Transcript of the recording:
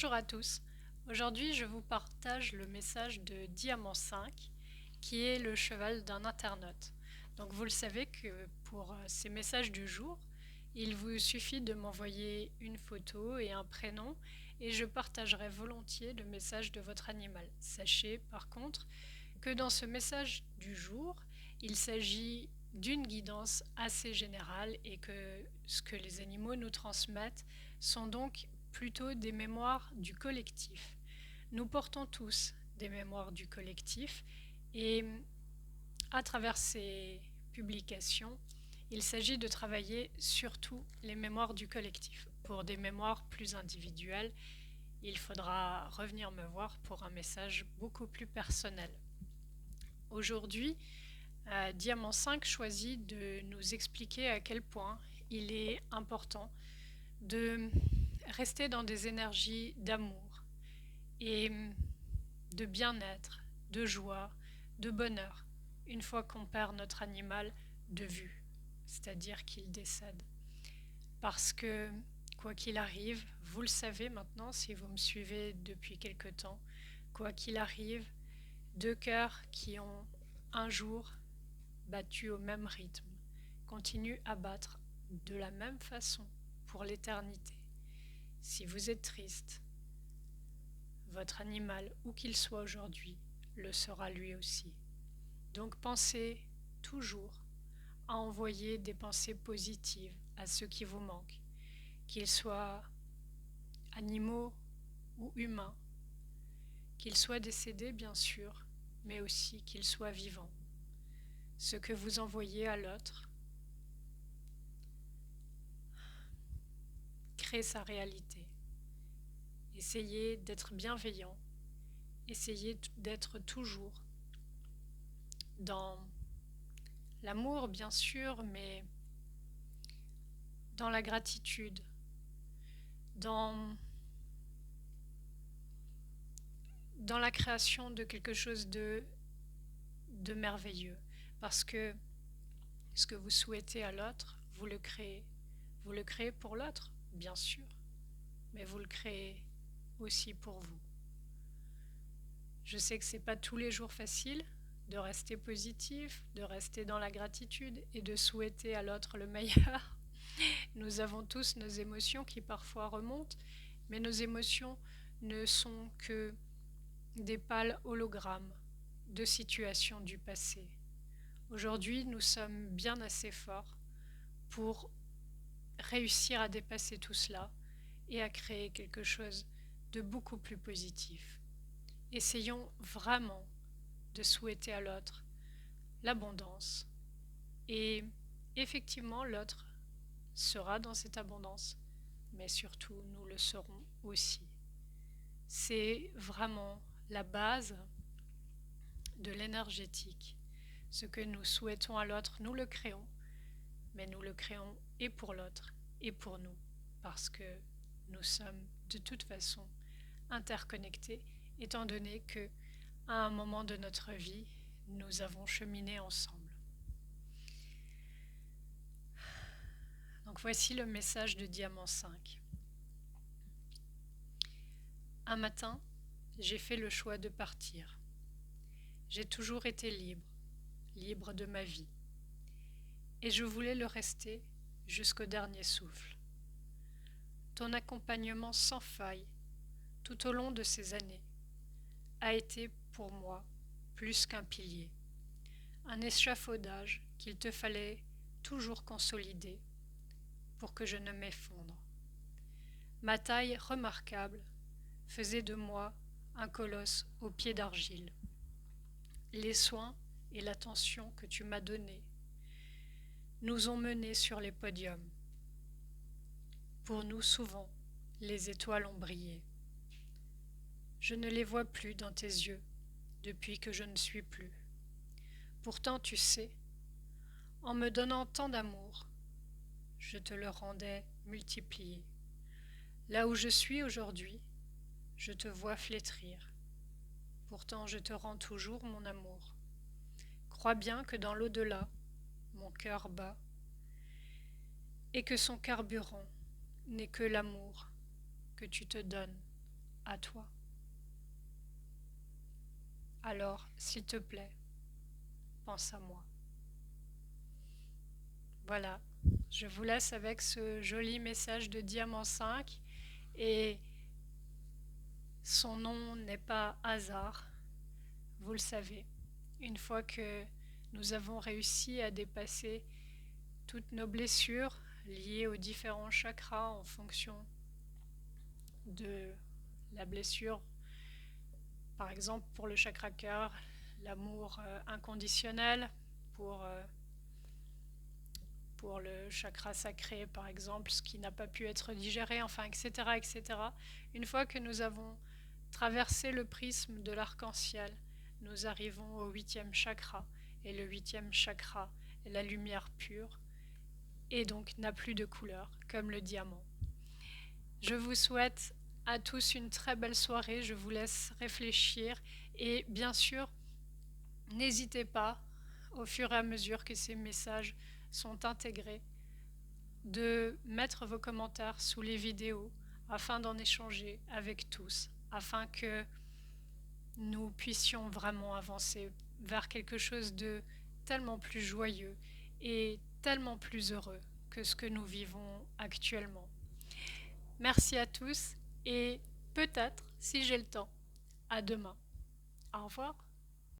Bonjour à tous. Aujourd'hui, je vous partage le message de Diamant 5, qui est le cheval d'un internaute. Donc, vous le savez que pour ces messages du jour, il vous suffit de m'envoyer une photo et un prénom et je partagerai volontiers le message de votre animal. Sachez par contre que dans ce message du jour, il s'agit d'une guidance assez générale et que ce que les animaux nous transmettent sont donc plutôt des mémoires du collectif. Nous portons tous des mémoires du collectif et à travers ces publications, il s'agit de travailler surtout les mémoires du collectif. Pour des mémoires plus individuelles, il faudra revenir me voir pour un message beaucoup plus personnel. Aujourd'hui, Diamant 5 choisit de nous expliquer à quel point il est important de rester dans des énergies d'amour et de bien-être, de joie, de bonheur, une fois qu'on perd notre animal de vue, c'est-à-dire qu'il décède. Parce que, quoi qu'il arrive, vous le savez maintenant si vous me suivez depuis quelque temps, quoi qu'il arrive, deux cœurs qui ont un jour battu au même rythme continuent à battre de la même façon pour l'éternité. Si vous êtes triste, votre animal, où qu'il soit aujourd'hui, le sera lui aussi. Donc pensez toujours à envoyer des pensées positives à ceux qui vous manquent, qu'ils soient animaux ou humains, qu'ils soient décédés bien sûr, mais aussi qu'ils soient vivants. Ce que vous envoyez à l'autre crée sa réalité. Essayez d'être bienveillant, essayez d'être toujours dans l'amour bien sûr, mais dans la gratitude, dans la création de quelque chose de merveilleux. Parce que ce que vous souhaitez à l'autre, vous le créez. Vous le créez pour l'autre, bien sûr, mais vous le créez aussi pour vous. Je sais que c'est pas tous les jours facile de rester positif, de rester dans la gratitude et de souhaiter à l'autre le meilleur. Nous avons tous nos émotions qui parfois remontent, mais nos émotions ne sont que des pâles hologrammes de situations du passé. Aujourd'hui, nous sommes bien assez forts pour réussir à dépasser tout cela et à créer quelque chose de beaucoup plus positif. Essayons vraiment de souhaiter à l'autre l'abondance et effectivement l'autre sera dans cette abondance, mais surtout nous le serons aussi. C'est vraiment la base de l'énergétique. Ce que nous souhaitons à l'autre, nous le créons, mais nous le créons et pour l'autre et pour nous, parce que nous sommes de toute façon interconnectés, étant donné que à un moment de notre vie, nous avons cheminé ensemble. Donc voici le message de Diamant 5. Un matin, j'ai fait le choix de partir. J'ai toujours été libre, libre de ma vie. Et je voulais le rester jusqu'au dernier souffle. Ton accompagnement sans faille, tout au long de ces années, a été pour moi plus qu'un pilier, un échafaudage qu'il te fallait toujours consolider pour que je ne m'effondre. Ma taille remarquable faisait de moi un colosse aux pieds d'argile. Les soins et l'attention que tu m'as donnés nous ont menés sur les podiums. Pour nous souvent, les étoiles ont brillé. Je ne les vois plus dans tes yeux depuis que je ne suis plus. Pourtant, tu sais, en me donnant tant d'amour, je te le rendais multiplié. Là où je suis aujourd'hui, je te vois flétrir. Pourtant, je te rends toujours mon amour. Crois bien que dans l'au-delà, mon cœur bat, et que son carburant n'est que l'amour que tu te donnes à toi. Alors, s'il te plaît, pense à moi. Voilà, je vous laisse avec ce joli message de Diamant 5 et son nom n'est pas hasard, vous le savez. Une fois que nous avons réussi à dépasser toutes nos blessures liées aux différents chakras en fonction de la blessure, par exemple pour le chakra cœur, l'amour inconditionnel, pour le chakra sacré par exemple, ce qui n'a pas pu être digéré, enfin etc. etc. Une fois que nous avons traversé le prisme de l'arc-en-ciel, nous arrivons au 8e chakra, et le 8e chakra est la lumière pure, et donc n'a plus de couleur, comme le diamant. Je vous souhaite à tous une très belle soirée, je vous laisse réfléchir, et bien sûr, n'hésitez pas, au fur et à mesure que ces messages sont intégrés, de mettre vos commentaires sous les vidéos afin d'en échanger avec tous, afin que nous puissions vraiment avancer vers quelque chose de tellement plus joyeux et tellement plus heureux que ce que nous vivons actuellement. Merci à tous et peut-être, si j'ai le temps, à demain. Au revoir.